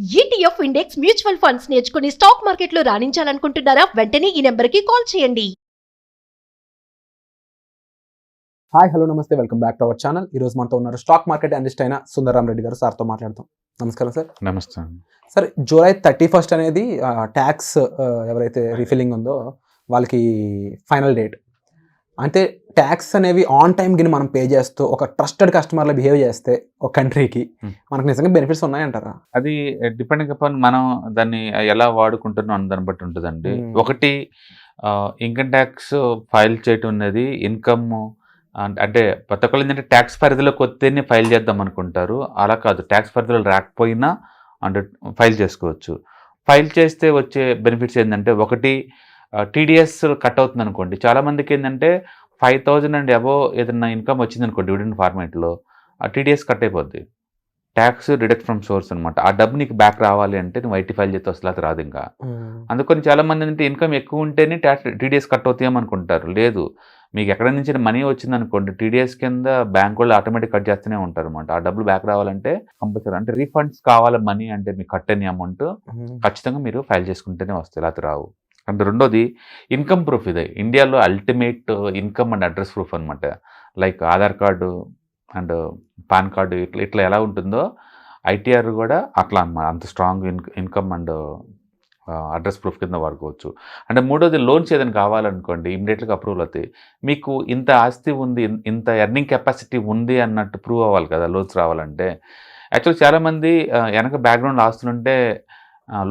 ETF index mutual funds నేర్చుకుని stock మార్కెట్లో రాణించాలనుకుంటున్నారా? వెంటనే ఈ నెంబర్కి కాల్ చేయండి. హాయ్ హలో నమస్తే, welcome back to our channel. ఈ రోజు మనతో ఉన్నారు స్టాక్ మార్కెట్ అనలిస్ట్ అయిన సుందరరామ్ రెడ్డి గారు. సార్తో మాట్లాడతాం. నమస్కారం సార్. నమస్తే. సార్, జూలై 31 అనేది ట్యాక్స్ ఎవరైతే రీఫిల్లింగ్ ఉందో వాళ్ళకి ఫైనల్ డేట్. అంటే ట్యాక్స్ అనేవి ఆన్ టైం గిని మనం పే చేస్తూ ఒక ట్రస్టెడ్ కస్టమర్లో బిహేవ్ చేస్తే ఒక కంట్రీకి మనకు నిజంగా బెనిఫిట్స్ ఉన్నాయంటారా? అది డిపెండింగ్ అపాన్ మనం దాన్ని ఎలా వాడుకుంటున్నాం అన్న దాన్ని బట్టి ఉంటుందండి. ఒకటి, ఇన్కమ్ ట్యాక్స్ ఫైల్ చేయటం అనేది ఇన్కమ్ అంటే ప్రతి ఒక్కళ్ళు ఏంటంటే ట్యాక్స్ పరిధిలోకి వస్తేనే ఫైల్ చేద్దాం అనుకుంటారు. అలా కాదు, ట్యాక్స్ పరిధిలో రాకపోయినా అంటే ఫైల్ చేసుకోవచ్చు. ఫైల్ చేస్తే వచ్చే బెనిఫిట్స్ ఏంటంటే, ఒకటి టీడీఎస్ కట్ అవుతుంది అనుకోండి. చాలామందికి ఏంటంటే 5,000 అండ్ అబోవ్ ఏదైనా ఇన్కమ్ వచ్చింది అనుకోండి డివిడెండ్ ఫార్మేట్లో, ఆ టీడీఎస్ కట్ అయిపోద్ది. ట్యాక్స్ డిడక్ట్ ఫ్రమ్ సోర్స్ అనమాట. ఆ డబ్బు నీకు బ్యాక్ రావాలి అంటే నువ్వు ఐటీ ఫైల్ చేస్తే అసలు అది రాదు. ఇంకా అందుకని చాలామంది ఏంటంటే ఇన్కమ్ ఎక్కువ ఉంటేనే టీడీఎస్ కట్ అవుతాయేమనుకుంటారు. లేదు, మీకు ఎక్కడ నుంచి మనీ వచ్చింది అనుకోండి, టీడీఎస్ కింద బ్యాంక్ వాళ్ళు ఆటోమేటిక్ కట్ చేస్తూనే ఉంటారు అనమాట. ఆ డబ్బులు బ్యాక్ రావాలంటే కంపల్సరీ, అంటే రీఫండ్స్ కావాలి మనీ అంటే మీకు కట్ అయిన అమౌంట్ ఖచ్చితంగా మీరు ఫైల్ చేసుకుంటేనే వస్తాయి, లేకపోతే రావు. అంటే రెండోది ఇన్కమ్ ప్రూఫ్. ఇదే ఇండియాలో ultimate income and address proof అనమాట. Like Aadhaar card and PAN card ఇట్లా ఎలా ఉంటుందో ఐటీఆర్ కూడా అట్లా అన్నమాట. అంత strong income and address proof కింద వాడుకోవచ్చు. అంటే మూడోది, లోన్స్ ఏదైనా కావాలనుకోండి ఇమీడియట్గా అప్రూవల్ అవుతాయి. మీకు ఇంత ఆస్తి ఉంది, ఇంత ఎర్నింగ్ కెపాసిటీ ఉంది అన్నట్టు ప్రూవ్ అవ్వాలి కదా లోన్స్ రావాలంటే. యాక్చువల్లీ చాలామంది వెనక బ్యాక్గ్రౌండ్ ఆస్తులుంటే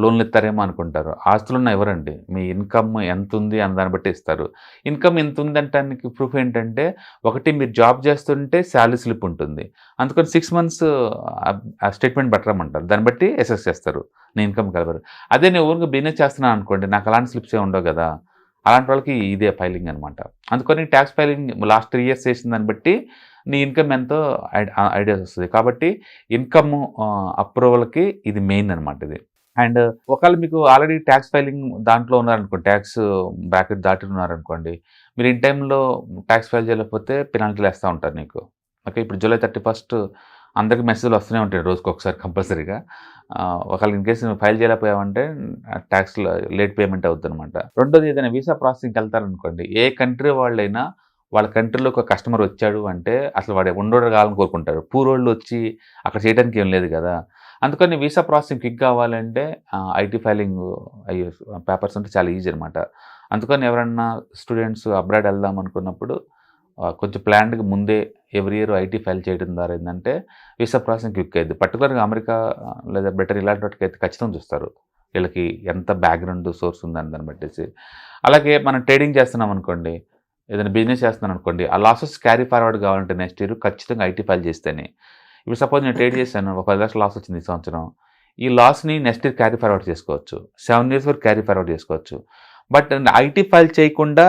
లోన్లు ఇస్తారేమో అనుకుంటారు. ఆస్తులున్న ఎవరండి, మీ ఇన్కమ్ ఎంత ఉంది అన్న దాన్ని బట్టి ఇస్తారు. ఇన్కమ్ ఎంత ఉంది అంటానికి ప్రూఫ్ ఏంటంటే, ఒకటి మీరు జాబ్ చేస్తుంటే శాలరీ స్లిప్ ఉంటుంది, అందుకని 6 months స్టేట్మెంట్ పెట్టరమంటారు. దాన్ని బట్టి అసెస్ చేస్తారు నీ ఇన్కమ్ కలవరు. అదే నేను ఊరికి బిజినెస్ చేస్తున్నాను అనుకోండి, నాకు అలాంటి స్లిప్స్ ఏ ఉండవు కదా, అలాంటి వాళ్ళకి ఇదే ఫైలింగ్ అనమాట. అందుకని ట్యాక్స్ ఫైలింగ్ లాస్ట్ 3 years చేసిన దాన్ని బట్టి నీ ఇన్కమ్ ఎంతో ఐడియాస్ వస్తుంది. కాబట్టి ఇన్కమ్ అప్రూవల్కి ఇది మెయిన్ అనమాట ఇది. అండ్ ఒకవేళ మీకు ఆల్రెడీ ట్యాక్స్ ఫైలింగ్ దాంట్లో ఉన్నారనుకోండి, ట్యాక్స్ బ్రాకెట్ దాటి ఉన్నారనుకోండి, మీరు ఇన్ టైంలో ట్యాక్స్ ఫైల్ చేయలేకపోతే పెనాల్టీలు వేస్తూ ఉంటారు నీకు. ఓకే, ఇప్పుడు జూలై 31 అందరికీ మెసేజ్లు వస్తూనే ఉంటాయి రోజుకి ఒకసారి కంపల్సరీగా. ఒకవేళ ఇన్ కేసు నువ్వు ఫైల్ చేయలేకపోయావంటే ట్యాక్స్ లేట్ పేమెంట్ అవుతుంది అనమాట. రెండోది, ఏదైనా వీసా ప్రాసెసింగ్కి వెళ్తారనుకోండి, ఏ కంట్రీ వాళ్ళైనా వాళ్ళ కంట్రీలో ఒక కస్టమర్ వచ్చాడు అంటే అసలు వాడు ఉండోడు కావాలని కోరుకుంటారు. పూరోళ్ళు వచ్చి అక్కడ చేయడానికి ఏం లేదు కదా. అందుకని వీసా ప్రాసెసింగ్ క్విక్ కావాలంటే ఐటీ ఫైలింగ్ అయ్యే పేపర్స్ అంటే చాలా ఈజీ అనమాట. అందుకని ఎవరన్నా స్టూడెంట్స్ అబ్రాడ్ వెళ్దాం అనుకున్నప్పుడు కొంచెం ప్లాన్డ్గా ముందే ఎవ్రీ ఇయర్ ఐటీ ఫైల్ చేయడం ద్వారా ఏంటంటే వీసా ప్రాసెసింగ్ క్విక్ అయ్యింది. పర్టికులర్గా అమెరికా లేదా బెటర్ ఇలాంటి వాటికి అయితే ఖచ్చితంగా చూస్తారు వీళ్ళకి ఎంత బ్యాక్గ్రౌండ్ సోర్స్ ఉందని దాన్ని బట్టేసి. అలాగే మనం ట్రేడింగ్ చేస్తున్నాం అనుకోండి, ఏదైనా బిజినెస్ చేస్తున్నాను అనుకోండి, ఆ లాసెస్ క్యారీ ఫార్వర్డ్ కావాలంటే నెక్స్ట్ ఇయర్ ఖచ్చితంగా ఐటీ ఫైల్ చేస్తేనే. ఇప్పుడు సపోజ్ నేను ట్రేడ్ చేశాను, ఒక 10 లక్షల లాస్ వచ్చింది ఈ సంవత్సరం, ఈ లాస్ని నెక్స్ట్ ఇయర్ క్యారీ ఫార్వర్డ్ చేసుకోవచ్చు, 7 years వరకు క్యారీ ఫార్వర్డ్ చేసుకోవచ్చు. బట్ ఐటీ ఫైల్ చేయకుండా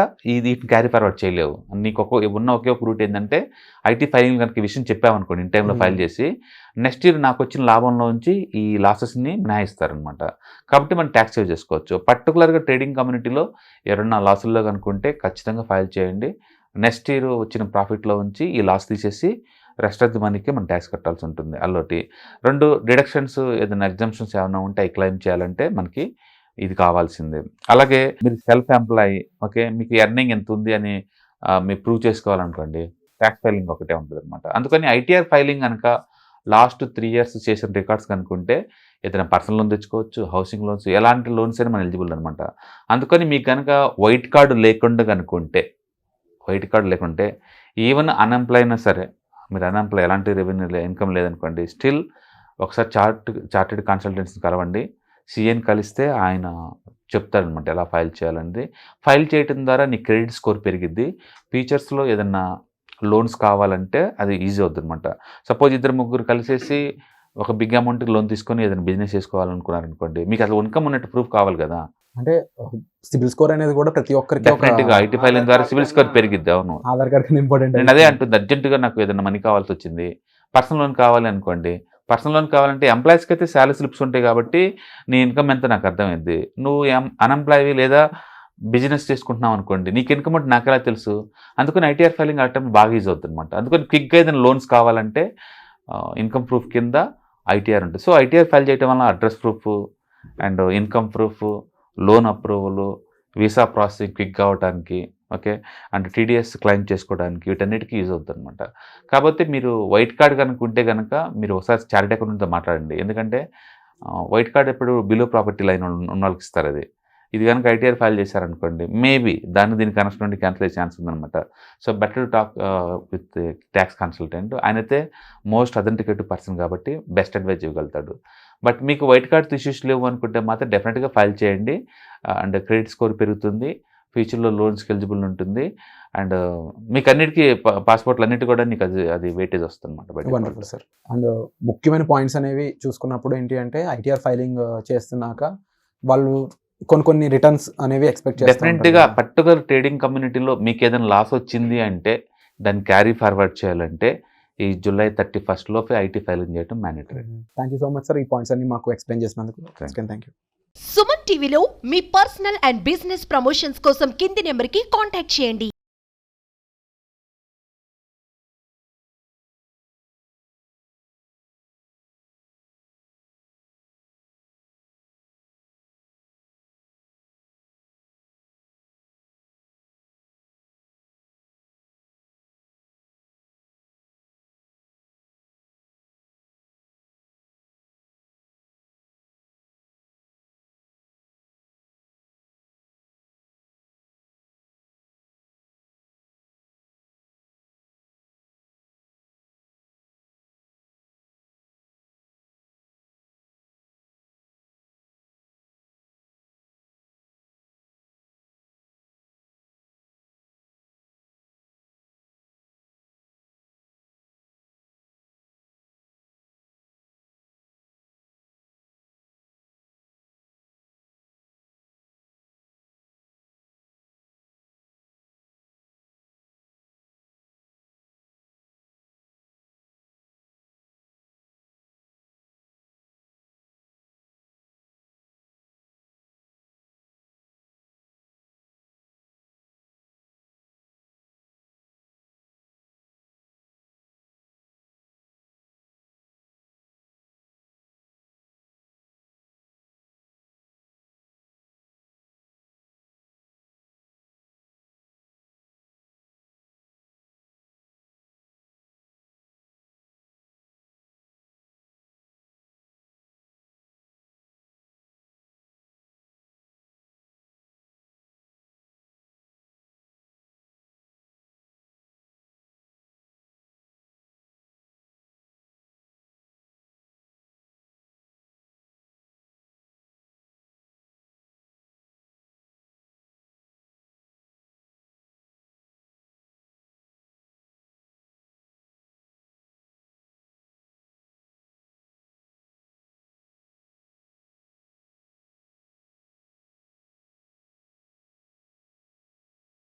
వీటిని క్యారీ ఫార్వర్డ్ చేయలేవు. నీకు ఉన్న ఒకే ఒక రూట్ ఏంటంటే ఐటీ ఫైలింగ్ కనుక ఈ విషయం చెప్పామనుకోండి, ఇన్ టైంలో ఫైల్ చేసి నెక్స్ట్ ఇయర్ నాకు వచ్చిన లాభంలోంచి ఈ లాసెస్ని మినాయిస్తారనమాట. కాబట్టి మనం ట్యాక్స్ సేవ్ చేసుకోవచ్చు. పర్టికులర్గా ట్రేడింగ్ కమ్యూనిటీలో ఎవరన్నా లాసుల్లో కనుక్కుంటే ఖచ్చితంగా ఫైల్ చేయండి. నెక్స్ట్ ఇయర్ వచ్చిన ప్రాఫిట్లో ఉంచి ఈ లాస్ తీసేసి రెస్ట్ ఆఫ్ ది మనీకి మనం ట్యాక్స్ కట్టాల్సి ఉంటుంది. అల్లొటి 2 డిడక్షన్స్ ఏదైనా ఎగ్జామ్షన్స్ ఏమైనా ఉంటే అవి క్లెయిమ్ చేయాలంటే మనకి ఇది కావాల్సిందే. అలాగే మీరు సెల్ఫ్ ఎంప్లాయీ, ఓకే, మీకు ఎర్నింగ్ ఎంత ఉంది అని మీరు ప్రూవ్ చేసుకోవాలనుకోండి, ట్యాక్స్ ఫైలింగ్ ఒకటే ఉంటుంది అనమాట. అందుకని ఐటీఆర్ ఫైలింగ్ కనుక లాస్ట్ 3 years చేసిన రికార్డ్స్ కనుక్కుంటే ఏదైనా పర్సనల్ లోన్ తెచ్చుకోవచ్చు, హౌసింగ్ లోన్స్, ఎలాంటి లోన్స్ అయినా మనం ఎలిజిబుల్ అనమాట. అందుకని మీకు కనుక వైట్ కార్డు లేకుండా ఈవెన్ అన్ఎంప్లాయ్ అయినా సరే, మీరు అన్ఎంప్లాయ్ ఎలాంటి రెవెన్యూ ఇన్కమ్ లేదనుకోండి, స్టిల్ ఒకసారి చార్టెడ్ కన్సల్టెంట్స్ని కలవండి. సిఎని కలిస్తే ఆయన చెప్తారనమాట ఎలా ఫైల్ చేయాలనేది. ఫైల్ చేయడం ద్వారా నీ క్రెడిట్ స్కోర్ పెరిగిద్ది. ఫ్యూచర్స్లో ఏదన్నా లోన్స్ కావాలంటే అది ఈజీ అవుతుంది అనమాట. సపోజ్ 2-3 కలిసేసి ఒక బిగ్ అమౌంట్కి లోన్ తీసుకొని ఏదైనా బిజినెస్ చేసుకోవాలనుకున్నారనుకోండి, మీకు అసలు ఇన్కమ్ ఉన్నట్టు ప్రూఫ్ కావాలి కదా. అంటే సిబిల్ స్కోర్ అనేది కూడా ప్రతి ఒక్కరికి డెఫినెట్గా ఐటీ ఫైలింగ్ ద్వారా సిబిల్ స్కోర్ పెరిగిద్ది. అవును, ఆధార్ కార్డ్ ఇంపార్టెంట్. నేను అదే అంటుంది, అర్జెంటుగా నాకు ఏదైనా మనీ కావాల్సి వచ్చింది, పర్సనల్ లోన్ కావాలి అనుకోండి. పర్సనల్ లోన్ కావాలంటే ఎంప్లాయీస్కి అయితే శాలరీ స్లిప్స్ ఉంటాయి కాబట్టి నీ ఇన్కమ్ ఎంత నాకు అర్థమైంది. నువ్వు అన్ఎంప్లాయీ లేదా బిజినెస్ చేసుకుంటున్నావు అనుకోండి, నీకు ఇన్కమ్ అంటే నాకు ఎలా తెలుసు. అందుకని ఐటీఆర్ ఫైలింగ్ అటెంప్ట్ బాగా ఈజీ అవుతుంది అనమాట. అందుకని క్విక్గా ఏదైనా లోన్స్ కావాలంటే ఇన్కమ్ ప్రూఫ్ కింద ఐటీఆర్ ఉంటుంది. సో ఐటీఆర్ ఫైల్ చేయడం వల్ల address proof and income proof, loan approval, visa processing quick అవ్వడానికి, ఓకే, అండ్ టీడీఎస్ క్లెయిమ్ చేసుకోవడానికి వీటన్నిటికీ యూజ్ అవుతుంది అనమాట. కాబట్టి మీరు వైట్ కార్డ్ కనుక ఉంటే కనుక మీరు ఒకసారి చారిటీ అకౌంట్తో మాట్లాడండి. ఎందుకంటే వైట్ కార్డ్ ఎప్పుడు బిలో ప్రాపర్టీ లైన్ ఉన్న వాళ్ళకి ఇస్తారు. ఇది కనుక ఐటీఆర్ ఫైల్ చేశారనుకోండి, మేబీ దీనికి కనెక్షన్ నుండి క్యాన్సిల్ అయ్యే ఛాన్స్ ఉందన్నమాట. So better talk with tax consultant. ఆయనైతే మోస్ట్ అథెంటికేటివ్ పర్సన్ కాబట్టి బెస్ట్ అడ్వైజ్ ఇవ్వగలుగుతాడు. బట్ మీకు వైట్ కార్డ్ ఇష్యూస్ లేవు అనుకుంటే మాత్రం డెఫినెట్గా ఫైల్ చేయండి. అండ్ క్రెడిట్ స్కోర్ పెరుగుతుంది, ఫ్యూచర్లో లోన్స్కి ఎలిజిబుల్ ఉంటుంది, అండ్ మీకు అన్నిటికీ పాస్పోర్ట్లు అన్నిటి కూడా నీకు అది వెయిటేజ్ వస్తుంది అనమాట. Wonderful sir. అండ్ ముఖ్యమైన పాయింట్స్ అనేవి చూసుకున్నప్పుడు ఏంటి అంటే ఐటీఆర్ ఫైలింగ్ చేస్తున్నాక వాళ్ళు కొన్ని రిటర్న్స్ అనేవి ఎక్స్పెక్ట్ చేస్తారు. డెఫినెట్గా పర్టికులర్ ట్రేడింగ్ కమ్యూనిటీలో మీకు ఏదైనా లాస్ వచ్చింది అంటే దాన్ని క్యారీ ఫార్వర్డ్ చేయాలంటే ఈ జూలై 31 లోపే ఐటీ ఫైలింగ్ చేయడం mandatory. Thank you so much sir, ఈ పాయింట్స్ అన్ని మాకు ఎక్స్ప్లెయిన్ చేసినందుకు. Thank you. సుమన్ టీవీలో మీ పర్సనల్ అండ్ బిజినెస్ ప్రమోషన్స్ కోసం కింది నెంబర్కి కాంటాక్ట్ చేయండి.